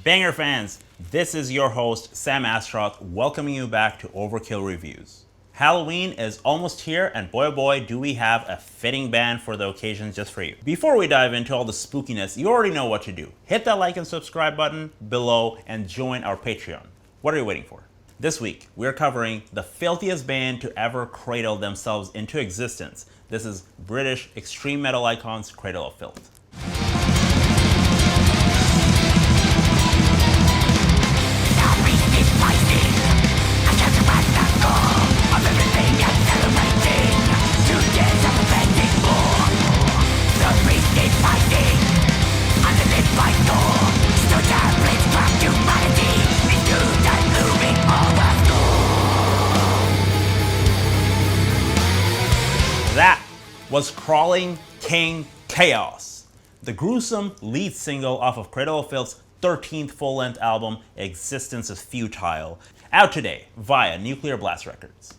Banger fans, this is your host, Sam Astroth, welcoming you back to Overkill Reviews. Halloween is almost here, and boy oh boy do we have a fitting band for the occasion just for you. Before we dive into all the spookiness, you already know what to do. Hit that like and subscribe button below and join our Patreon. What are you waiting for? This week, we're covering the filthiest band to ever cradle themselves into existence. This is British extreme metal icons Cradle of Filth. That was Crawling King Chaos, the gruesome lead single off of Cradle of Filth's 13th full-length album, Existence Is Futile, out today via Nuclear Blast Records.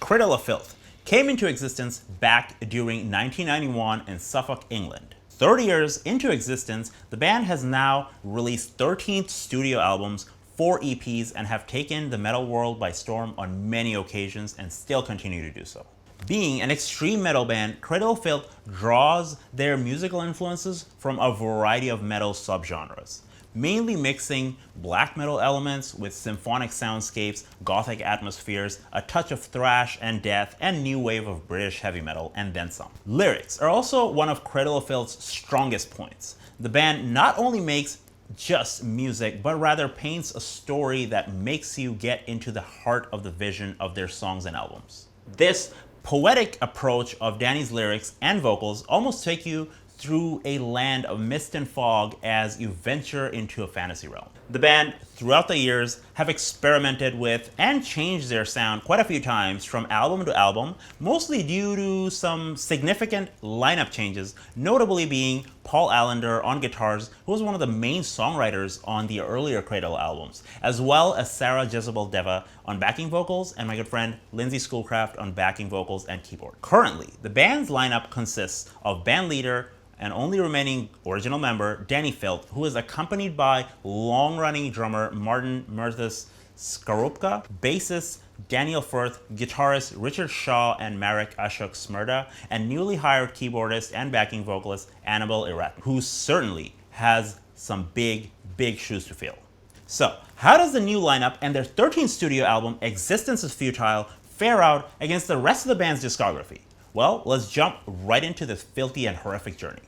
Cradle of Filth came into existence back during 1991 in Suffolk, England. 30 years into existence, the band has now released 13 studio albums, 4 EPs, and have taken the metal world by storm on many occasions and still continue to do so. Being an extreme metal band, Cradle of Filth draws their musical influences from a variety of metal subgenres, mainly mixing black metal elements with symphonic soundscapes, gothic atmospheres, a touch of thrash and death, and new wave of British heavy metal, and then some. Lyrics are also one of Cradle of Filth's strongest points. The band not only makes just music, but rather paints a story that makes you get into the heart of the vision of their songs and albums. This poetic approach of Danny's lyrics and vocals almost take you through a land of mist and fog as you venture into a fantasy realm. The band, throughout the years, have experimented with and changed their sound quite a few times from album to album, mostly due to some significant lineup changes, notably being Paul Allender on guitars, who was one of the main songwriters on the earlier Cradle albums, as well as Sarah Jezebel Deva on backing vocals, and my good friend Lindsay Schoolcraft on backing vocals and keyboard. Currently, the band's lineup consists of band leader and only remaining original member, Danny Filth, who is accompanied by long-running drummer Martin Merthis Skarupka, bassist Daniel Firth, guitarist Richard Shaw and Marek Ashok Smrda, and newly hired keyboardist and backing vocalist Annabelle Irat, who certainly has some big shoes to fill. So, how does the new lineup and their 13th studio album, Existence Is Futile, fare out against the rest of the band's discography? Well, let's jump right into this filthy and horrific journey.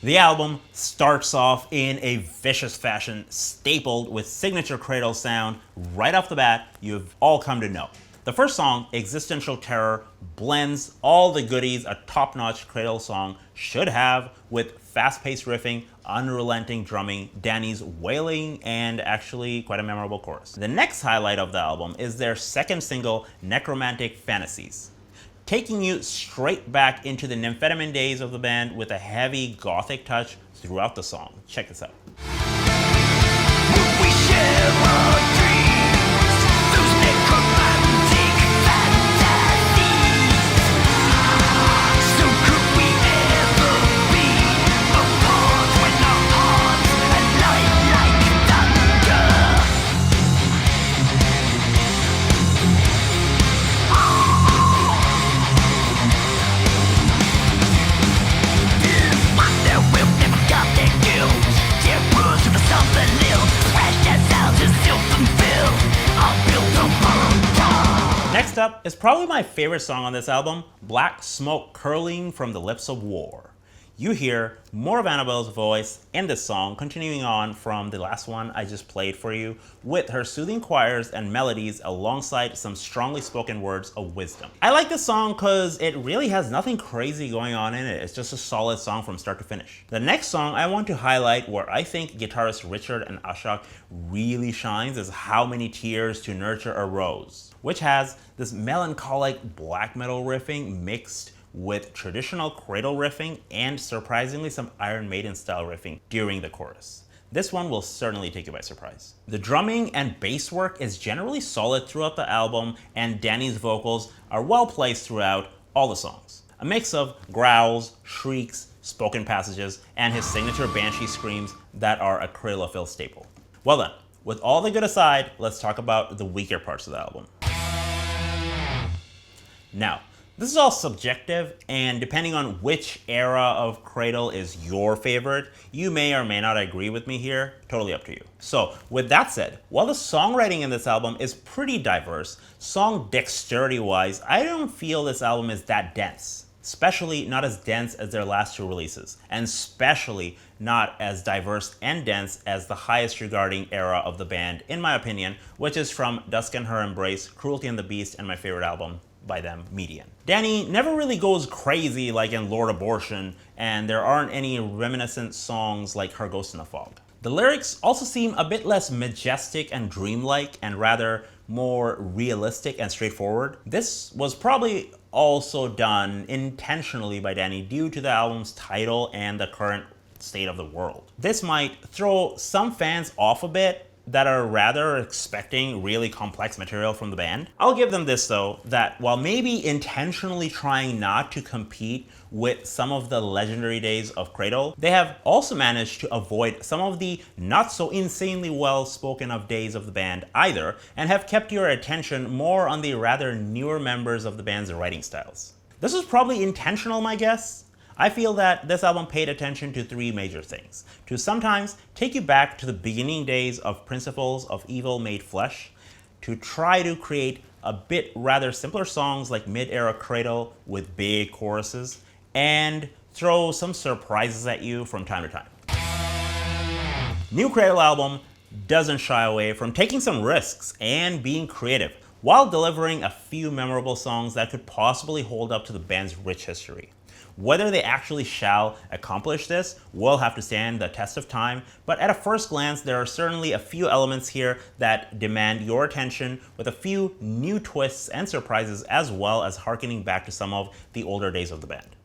The album starts off in a vicious fashion, stapled with signature Cradle sound. Right off the bat, you've all come to know. The first song, Existential Terror, blends all the goodies a top-notch Cradle song should have with fast-paced riffing, unrelenting drumming, Danny's wailing, and actually quite a memorable chorus. The next highlight of the album is their second single, Necromantic Fantasies, taking you straight back into the nymphetamine days of the band with a heavy gothic touch throughout the song. Check this out. We share our dreams, those necromantic fantasies. So could we ever be apart when our hearts align like thunder? There will never come their guilt. Terrors of something new. Smash as houses self-fulfilled. I'll build a borrowed. Next up is probably my favorite song on this album, Black Smoke Curling from the Lips of War. You hear more of Annabelle's voice in this song, continuing on from the last one I just played for you, with her soothing choirs and melodies alongside some strongly spoken words of wisdom. I like this song because it really has nothing crazy going on in it. It's just a solid song from start to finish. The next song I want to highlight, where I think guitarist Richard and Ashok really shines, is How Many Tears to Nurture a Rose, which has this melancholic black metal riffing mixed with traditional Cradle riffing and surprisingly some Iron Maiden style riffing during the chorus. This one will certainly take you by surprise. The drumming and bass work is generally solid throughout the album, and Danny's vocals are well placed throughout all the songs. a mix of growls, shrieks, spoken passages, and his signature banshee screams that are a Cradle of Filth staple. Well then, with all the good aside, let's talk about the weaker parts of the album. Now, this is all subjective, and depending on which era of Cradle is your favorite, you may or may not agree with me here, totally up to you. So, with that said, while the songwriting in this album is pretty diverse, song dexterity-wise, I don't feel this album is that dense. Especially not as dense as their last two releases, and especially not as diverse and dense as the highest regarding era of the band, in my opinion, which is from Dusk and Her Embrace, Cruelty and the Beast, and my favorite album by them, Median. Danny never really goes crazy like in Lord Abortion, and there aren't any reminiscent songs like Her Ghost in the Fog. The lyrics also seem a bit less majestic and dreamlike, and rather more realistic and straightforward. This was probably also done intentionally by Danny due to the album's title and the current state of the world. This might throw some fans off a bit that are rather expecting really complex material from the band. I'll give them this though, that while maybe intentionally trying not to compete with some of the legendary days of Cradle, they have also managed to avoid some of the not so insanely well spoken of days of the band either, and have kept your attention more on the rather newer members of the band's writing styles. This was probably intentional, my guess. I feel that this album paid attention to three major things: to sometimes take you back to the beginning days of Principles of Evil Made Flesh, to try to create a bit rather simpler songs like mid-era Cradle with big choruses, and throw some surprises at you from time to time. New Cradle album doesn't shy away from taking some risks and being creative, while delivering a few memorable songs that could possibly hold up to the band's rich history. Whether they actually shall accomplish this will have to stand the test of time, but at a first glance, there are certainly a few elements here that demand your attention, with a few new twists and surprises, as well as harkening back to some of the older days of the band.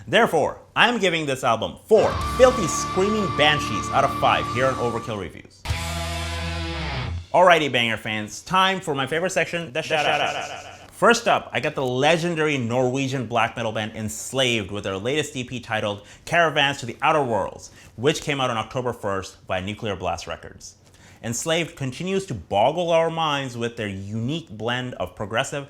Therefore, I'm giving this album 4 filthy screaming banshees out of 5 here on Overkill Reviews. Alrighty, Banger fans, time for my favorite section, the shoutouts. First up, I got the legendary Norwegian black metal band Enslaved with their latest EP titled Caravans to the Outer Worlds, which came out on October 1st by Nuclear Blast Records. Enslaved continues to boggle our minds with their unique blend of progressive,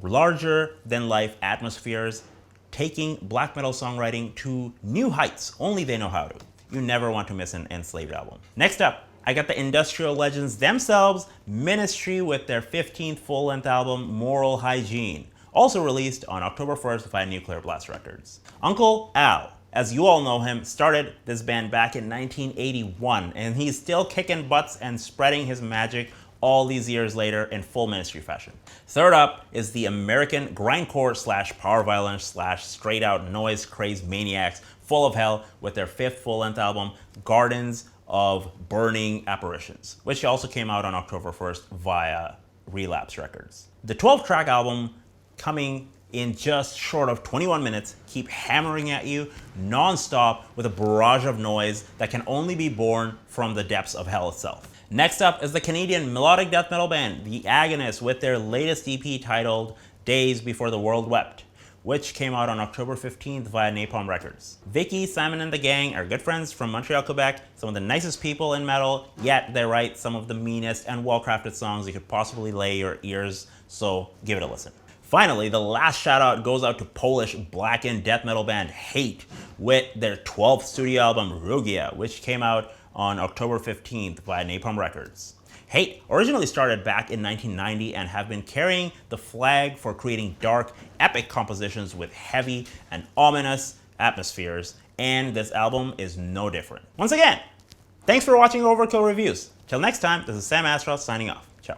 larger-than-life atmospheres, taking black metal songwriting to new heights only they know how to. You never want to miss an Enslaved album. Next up, I got the industrial legends themselves, Ministry, with their 15th full-length album, Moral Hygine, also released on October 1st by Nuclear Blast Records. Uncle Al, as you all know him, started this band back in 1981, and he's still kicking butts and spreading his magic all these years later in full Ministry fashion. Third up is the American grindcore / power violence / straight out noise crazed maniacs Full of Hell with their 5th full-length album, Gardens of Burning Apparitions, which also came out on October 1st via Relapse Records. The 12-track album, coming in just short of 21 minutes, keep hammering at you non-stop with a barrage of noise that can only be born from the depths of hell itself. Next up is the Canadian melodic death metal band, the Agonist, with their latest EP titled Days Before the World Wept, which came out on October 15th via Napalm Records. Vicky, Simon, and the gang are good friends from Montreal, Quebec, some of the nicest people in metal, yet they write some of the meanest and well-crafted songs you could possibly lay your ears, so give it a listen. Finally, the last shout out goes out to Polish blackened death metal band Hate with their 12th studio album Rugia, which came out on October 15th via Napalm Records. Hate originally started back in 1990 and have been carrying the flag for creating dark, epic compositions with heavy and ominous atmospheres, and this album is no different. Once again, thanks for watching Overkill Reviews. Till next time, this is Sam Astros signing off. Ciao.